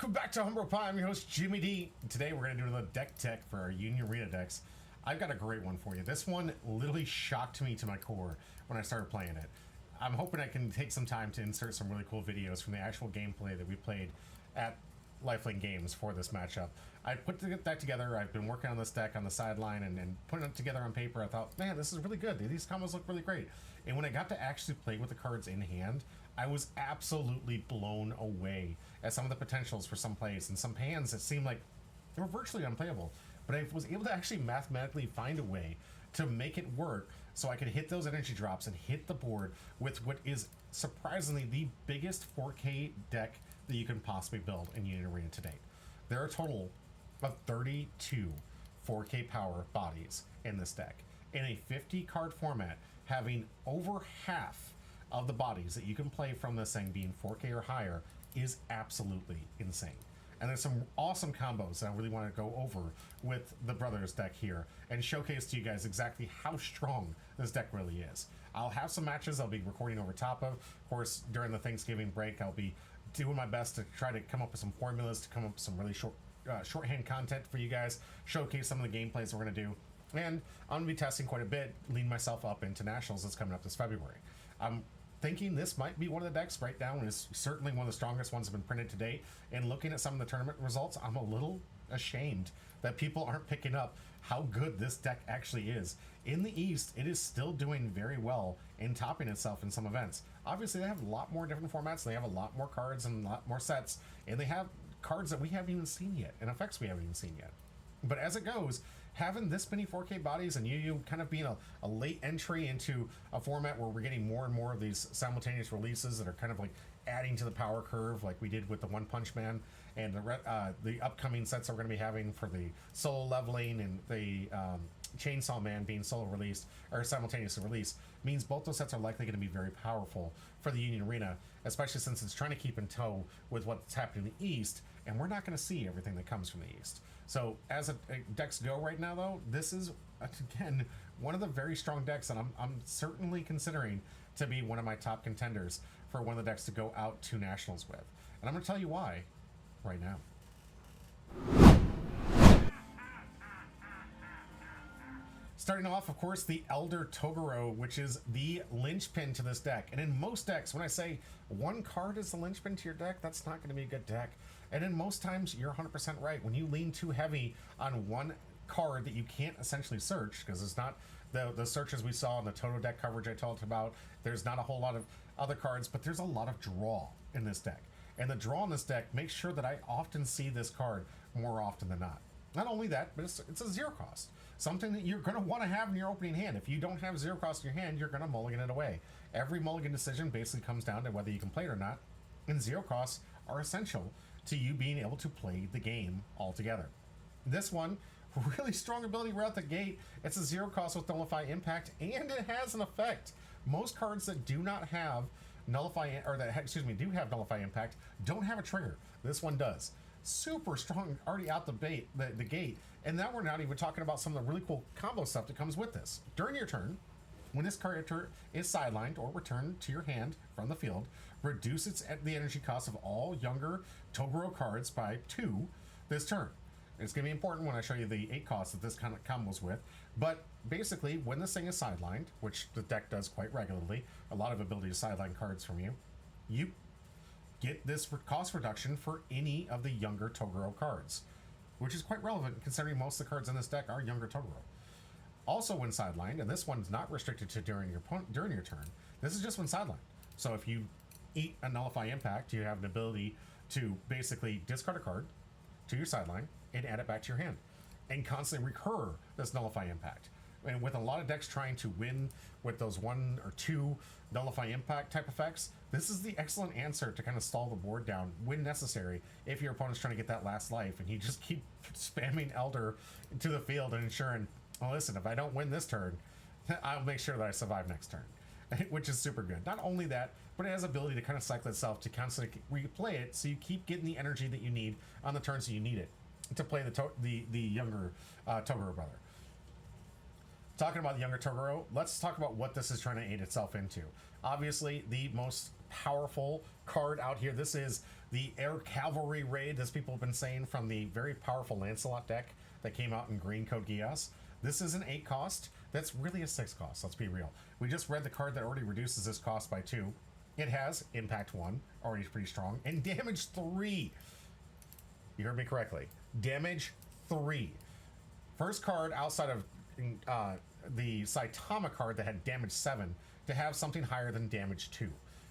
Welcome back to Humble Pie. I'm your host, Jimmy D. Today we're going to do another deck tech for our Union Arena decks. I've got a great one for you. This one literally shocked me to my core when I started playing it. I'm hoping I can take some time to insert some really cool videos from the actual gameplay that we played at LifeLink Games for this matchup. I put the deck together. I've been working on this deck on the sideline and putting it together on paper. I thought, man, this is really good. These combos look really great. And when I got to actually play with the cards in hand, I was absolutely blown away at some of the potentials for some plays and some hands that seemed like they were virtually unplayable. But I was able to actually mathematically find a way to make it work so I could hit those energy drops and hit the board with what is surprisingly the biggest 4K deck that you can possibly build in Union Arena to date. There are a total of 32 4K power bodies in this deck. In a 50 card format, having over half of the bodies that you can play from this thing being 4K or higher is absolutely insane. And there's some awesome combos that I really want to go over with the Brothers deck here and showcase to you guys exactly how strong this deck really is. I'll have some matches I'll be recording over top of. Of course, during the Thanksgiving break, I'll be doing my best to try to come up with some formulas to come up with some really shorthand content for you guys, showcase some of the gameplays we're going to do. And I'm going to be testing quite a bit, leading myself up into Nationals that's coming up this February. I'm thinking this might be one of the decks right now, and is certainly one of the strongest ones that have been printed to date. And looking at some of the tournament results, I'm a little ashamed that people aren't picking up how good this deck actually is. In the East, it is still doing very well in topping itself in some events. Obviously, they have a lot more different formats. They have a lot more cards and a lot more sets, and they have cards that we haven't even seen yet and effects we haven't even seen yet. But as it goes, having this many 4K bodies and you kind of being a late entry into a format where we're getting more and more of these simultaneous releases that are kind of like adding to the power curve, like we did with the One Punch Man and the upcoming sets that we're going to be having for the solo leveling and the Chainsaw Man being solo released or simultaneously released, means both those sets are likely going to be very powerful for the Union Arena, especially since it's trying to keep in tow with what's happening in the East, and we're not going to see everything that comes from the East. So as decks go right now, though, this is, again, one of the very strong decks that I'm certainly considering to be one of my top contenders for one of the decks to go out to Nationals with. And I'm going to tell you why right now. Starting off, of course, the Elder Toguro, which is the linchpin to this deck. And in most decks, when I say one card is the linchpin to your deck, that's not going to be a good deck. And in most times, you're 100% right. When you lean too heavy on one card that you can't essentially search, because it's not the searches we saw in the Toto deck coverage I talked about, there's not a whole lot of other cards, but there's a lot of draw in this deck. And the draw in this deck makes sure that I often see this card more often than not. Not only that, but it's a zero cost. Something that you're going to want to have in your opening hand. If you don't have zero cost in your hand, you're going to mulligan it away. Every mulligan decision basically comes down to whether you can play it or not, and zero costs are essential to you being able to play the game altogether. This one, really strong ability right out the gate. It's a zero cost with Nullify Impact, and it has an effect. Most cards that do not have Nullify, or that, do have Nullify Impact, don't have a trigger. This one does. Super strong already out the gate, and now we're not even talking about some of the really cool combo stuff that comes with this. During your turn, when this character is sidelined or returned to your hand from the field, reduce the energy cost of all younger Toguro cards by 2 this turn. It's going to be important when I show you the 8 costs that this kind of combos with, but basically when this thing is sidelined, which the deck does quite regularly, a lot of ability to sideline cards from you, you get this cost reduction for any of the younger Toguro cards, which is quite relevant considering most of the cards in this deck are younger Toguro. Also when sidelined, and this one's not restricted to during your turn, this is just when sidelined. So if you eat a Nullify Impact, you have an ability to basically discard a card to your sideline and add it back to your hand and constantly recur this Nullify Impact. And with a lot of decks trying to win with those 1 or 2 Nullify Impact type effects, this is the excellent answer to kind of stall the board down when necessary if your opponent's trying to get that last life and you just keep spamming Elder to the field and ensuring, well, listen, if I don't win this turn, I'll make sure that I survive next turn, which is super good. Not only that, but it has the ability to kind of cycle itself to constantly replay it so you keep getting the energy that you need on the turns that you need it to play the younger Toguro brother. Talking about the younger Toguro, let's talk about what this is trying to aid itself into. Obviously, the most powerful card out here. This is the Air Cavalry Raid, as people have been saying, from the very powerful Lancelot deck that came out in Green Code Geass. This is an 8 cost. That's really a 6 cost, let's be real. We just read the card that already reduces this cost by 2. It has Impact 1, already pretty strong, and Damage 3. You heard me correctly. Damage 3. First card outside of the Saitama card that had Damage 7 to have something higher than Damage 2.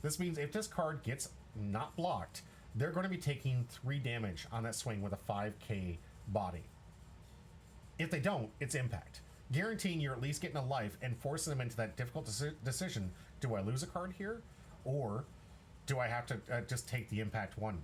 This means if this card gets not blocked, they're going to be taking 3 damage on that swing with a 5k body. If they don't, it's Impact. Guaranteeing you're at least getting a life and forcing them into that difficult decision. Do I lose a card here? Or do I have to just take the Impact 1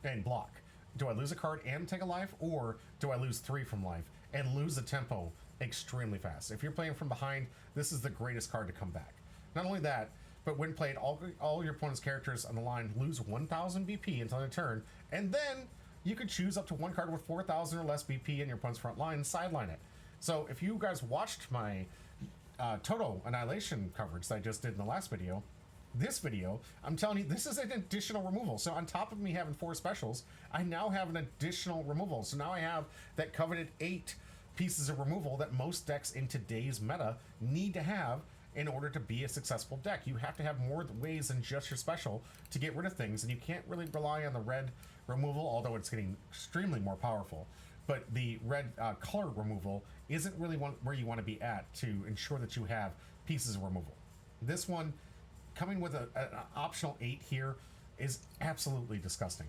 and block? Do I lose a card and take a life? Or do I lose 3 from life and lose the tempo extremely fast? If you're playing from behind, this is the greatest card to come back. Not only that, but when played, all your opponent's characters on the line lose 1,000 BP until their turn, and then you could choose up to one card with 4,000 or less BP in your opponent's front line and sideline it. So if you guys watched my Total Annihilation coverage that I just did in the last video, this video, I'm telling you, this is an additional removal. So on top of me having 4 specials, I now have an additional removal. So now I have that coveted 8 pieces of removal that most decks in today's meta need to have in order to be a successful deck. You have to have more ways than just your special to get rid of things, and you can't really rely on the red removal, although it's getting extremely more powerful. But the red color removal isn't really where you want to be at to ensure that you have pieces of removal. This one, coming with an optional 8 here, is absolutely disgusting,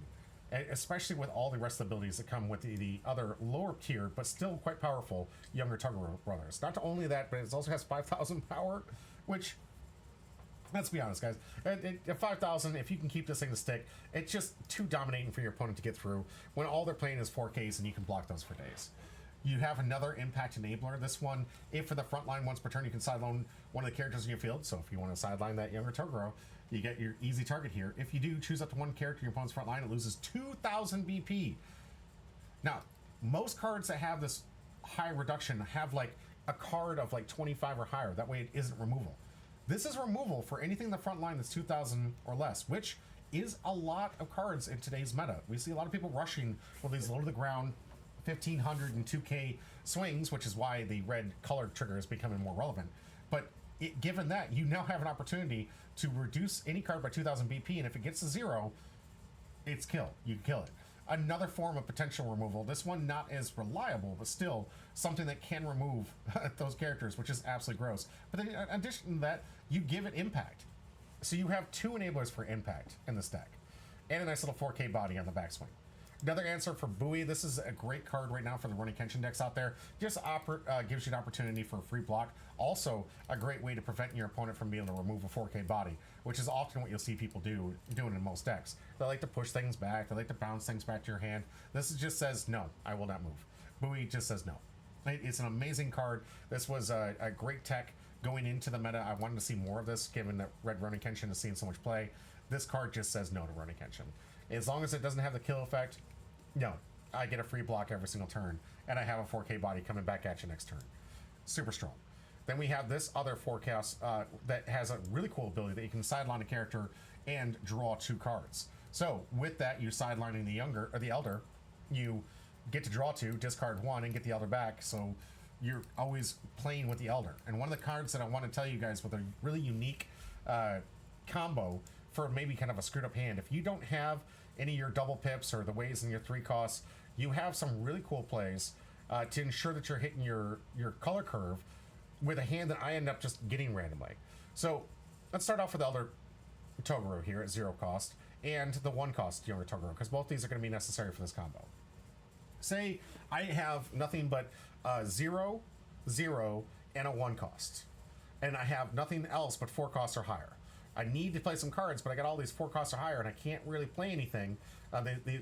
especially with all the rest of the abilities that come with the other lower tier but still quite powerful younger Toguro brothers. Not only that, but it also has 5,000 power, which, let's be honest, guys, at 5,000, if you can keep this thing to stick, it's just too dominating for your opponent to get through when all they're playing is 4Ks and you can block those for days. You have another Impact Enabler. This one, if for the front line once per turn, you can sideline one of the characters in your field. So if you want to sideline that younger Toguro, you get your easy target here. If you do choose up to one character in your opponent's front line, it loses 2,000 BP. Now, most cards that have this high reduction have like a card of like 25 or higher. That way it isn't removal. This is removal for anything in the front line that's 2,000 or less, which is a lot of cards in today's meta. We see a lot of people rushing with these low to the ground 1,500 and 2K swings, which is why the red color trigger is becoming more relevant. But given that, you now have an opportunity to reduce any card by 2,000 BP, and if it gets to 0, it's kill. You can kill it. Another form of potential removal. This one not as reliable, but still something that can remove those characters, which is absolutely gross. But then in addition to that, you give it Impact. So you have 2 enablers for Impact in this deck, and a nice little 4K body on the backswing. Another answer for Bowie. This is a great card right now for the Rurouni Kenshin decks out there. Just gives you an opportunity for a free block. Also, a great way to prevent your opponent from being able to remove a 4K body, which is often what you'll see people doing in most decks. They like to push things back. They like to bounce things back to your hand. This just says, no, I will not move. Bowie just says no. It's an amazing card. This was a great tech going into the meta. I wanted to see more of this, given that Red Rurouni Kenshin has seen so much play. This card just says no to Rurouni Kenshin. As long as it doesn't have the kill effect, no, I get a free block every single turn, and I have a 4K body coming back at you next turn. Super strong. Then we have this other forecast that has a really cool ability that you can sideline a character and draw 2 cards. So with that, you sidelining the elder, you get to draw 2, discard 1, and get the elder back. So you're always playing with the elder. And one of the cards that I want to tell you guys with a really unique combo for maybe kind of a screwed up hand, if you don't have any of your double pips or the ways in your 3 costs, you have some really cool plays to ensure that you're hitting your color curve with a hand that I end up just getting randomly. So let's start off with Elder Toguro here at 0 cost and the 1 cost younger Toguro, because both these are going to be necessary for this combo. Say I have nothing but 0, 0, and a 1 cost, and I have nothing else but 4 costs or higher. I need to play some cards, but I got all these 4 costs or higher, and I can't really play anything.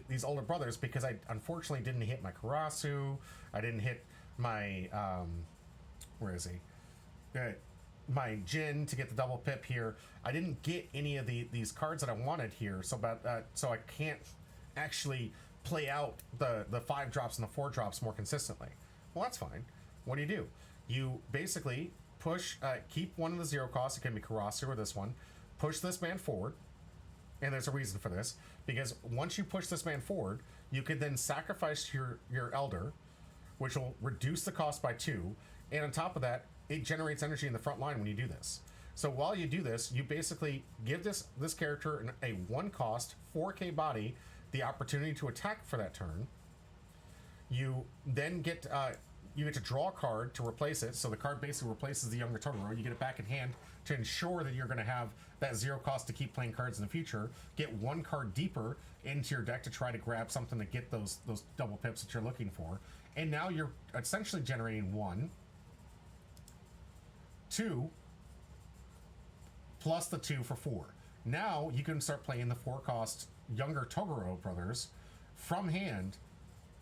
These older brothers, because I unfortunately didn't hit my Karasu, I didn't hit my where is he? My Jin to get the double pip here. I didn't get any of these cards that I wanted here, so I can't actually play out the 5 drops and the 4 drops more consistently. Well, that's fine. What do? You basically push, keep one of the zero costs. It can be Karasu or this one. Push this man forward, and there's a reason for this, because once you push this man forward, you could then sacrifice your Elder, which will reduce the cost by 2, and on top of that, it generates energy in the front line when you do this. So while you do this, you basically give this character a 1 cost 4K body the opportunity to attack for that turn. You then get to draw a card to replace it, so the card basically replaces the younger Toguro. You get it back in hand to ensure that you're going to have that 0 cost to keep playing cards in the future. Get 1 card deeper into your deck to try to grab something to get those double pips that you're looking for. And now you're essentially generating 1, 2, plus the 2 for 4. Now you can start playing the 4 cost younger Toguro brothers from hand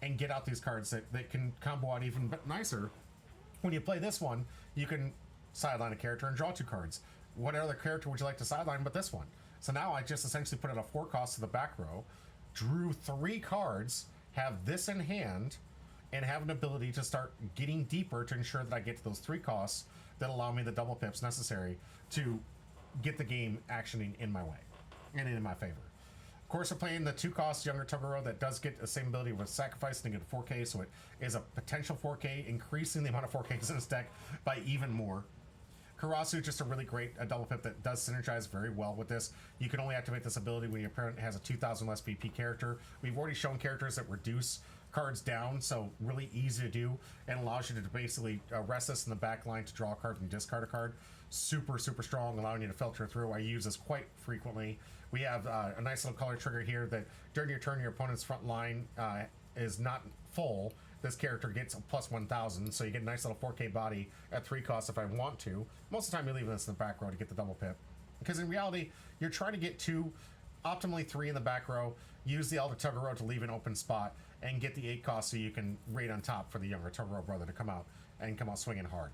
and get out these cards that can combo out even nicer. When you play this one, you can sideline a character and draw 2 cards. What other character would you like to sideline but this one? So now I just essentially put it a 4 cost to the back row, drew 3 cards, have this in hand, and have an ability to start getting deeper to ensure that I get to those 3 costs that allow me the double pips necessary to get the game actioning in my way and in my favor. Of course, we're playing the 2 cost younger Toguro that does get the same ability with sacrifice and get a 4K, so it is a potential 4K, increasing the amount of 4Ks in this deck by even more. Karasu, just a really great double pip that does synergize very well with this. You can only activate this ability when your opponent has a 2,000 less VP character. We've already shown characters that reduce cards down, so really easy to do, and allows you to basically rest this in the back line to draw a card and discard a card. Super strong, allowing you to filter through. I use this quite frequently. We have a nice little color trigger here that during your turn, your opponent's front line is not full. This character gets a plus 1,000, so you get a nice little 4K body at 3 costs if I want to. Most of the time, you're leaving this in the back row to get the double pip, because in reality, you're trying to get 2, optimally 3 in the back row, use the Elder Toguro to leave an open spot, and get the 8 costs so you can raid on top for the younger Toguro brother to come out swinging hard.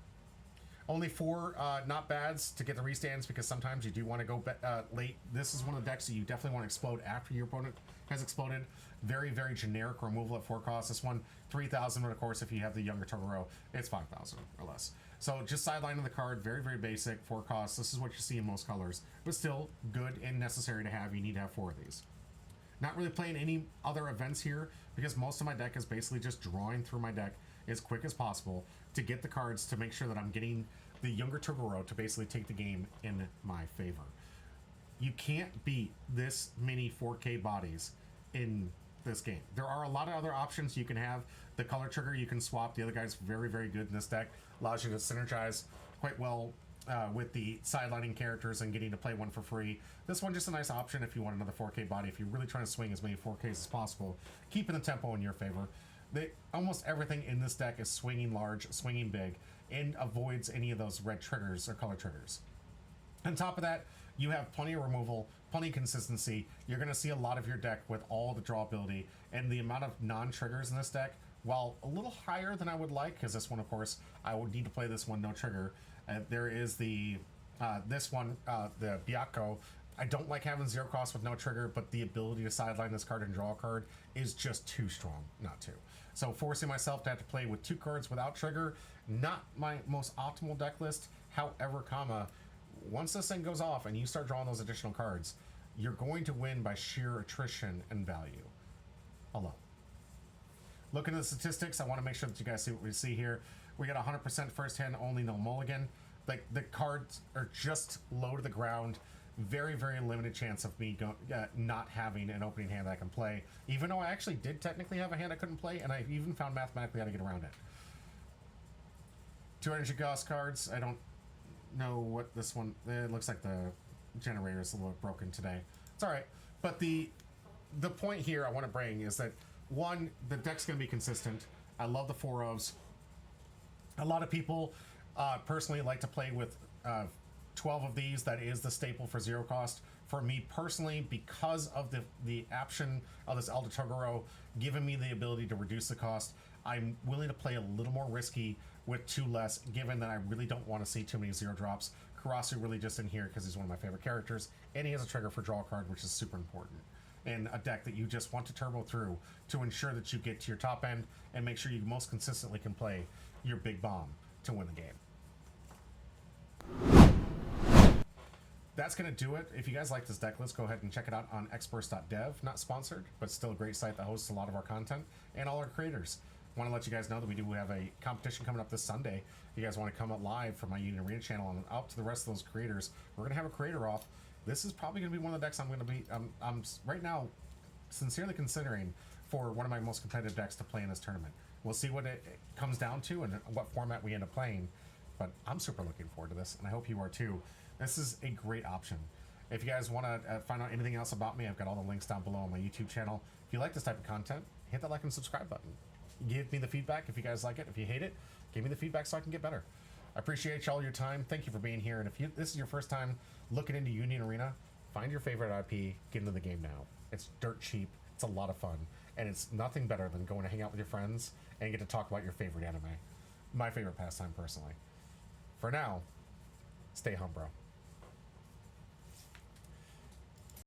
Only 4 not bads to get the restands, because sometimes you do want to go late. This is one of the decks that you definitely want to explode after your opponent has exploded. Very generic removal at 4 costs. This one 3,000, but of course if you have the younger Toguro, it's 5,000 or less. So just sidelining the card, very basic, 4 costs. This is what you see in most colors, but still good and necessary to have. You need to have 4 of these. Not really playing any other events here, because most of my deck is basically just drawing through my deck as quick as possible to get the cards to make sure that I'm getting the younger Toguro to basically take the game in my favor. You can't beat this many 4K bodies in this game. There are a lot of other options you can have. The color trigger you can swap. The other guy's very good in this deck. Allows you to synergize quite well with the sidelining characters and getting to play one for free. This one just a nice option if you want another 4K body. If you're really trying to swing as many 4Ks as possible, keeping the tempo in your favor. Almost everything in this deck is swinging large, swinging big, and avoids any of those red triggers or color triggers. On top of that, you have plenty of removal, plenty of consistency. You're going to see a lot of your deck with all the draw ability, and the amount of non-triggers in this deck, while a little higher than I would like, because this one, of course, I would need to play this one no trigger. There is the this one, the Byakko. I don't like having 0 cost with no trigger, but the ability to sideline this card and draw a card is just too strong not to. So forcing myself to have to play with 2 cards without trigger, not my most optimal deck list. However, once this thing goes off and you start drawing those additional cards, you're going to win by sheer attrition and value alone. Looking at the statistics, I want to make sure that you guys see what we see here. We got 100% first hand only, no mulligan. Like, the cards are just low to the ground. Very limited chance of me not having an opening hand that I can play, even though I actually did technically have a hand I couldn't play, and I even found mathematically how to get around it. 2 energy cost cards. I don't know what this one, it looks like the generator is a little broken today. It's all right, but the point here I want to bring is that, one, the deck's going to be consistent. I love the 4 ofs. A lot of people personally like to play with 12 of these. That is the staple for 0 cost. For me personally, because of the option of this Elder Toguro giving me the ability to reduce the cost, I'm willing to play a little more risky with 2 less, given that I really don't want to see too many 0 drops. Karasu really just in here because he's one of my favorite characters, and he has a trigger for draw a card, which is super important in a deck that you just want to turbo through to ensure that you get to your top end and make sure you most consistently can play your big bomb. to win the game. That's going to do it. If you guys like this deck, let's go ahead and check it out on experts.dev. Not sponsored, but still a great site that hosts a lot of our content and all our creators. I want to let you guys know that we do have a competition coming up this Sunday. If you guys want to come up live from my Union Arena channel and out to the rest of those creators, we're going to have a creator off. This is probably going to be one of the decks I'm going to be, I'm right now sincerely considering for one of my most competitive decks to play in this tournament. We'll see what it comes down to and what format we end up playing, but I'm super looking forward to this, and I hope you are too. This is a great option. If you guys want to find out anything else about me, I've got all the links down below on my YouTube channel. If you like this type of content, hit that like and subscribe button. Give me the feedback if you guys like it. If you hate it, give me the feedback so I can get better. I appreciate all your time. Thank you for being here. And if this is your first time looking into Union Arena, find your favorite IP, get into the game now. It's dirt cheap. It's a lot of fun. And it's nothing better than going to hang out with your friends and get to talk about your favorite anime. My favorite pastime, personally. For now, stay home, bro.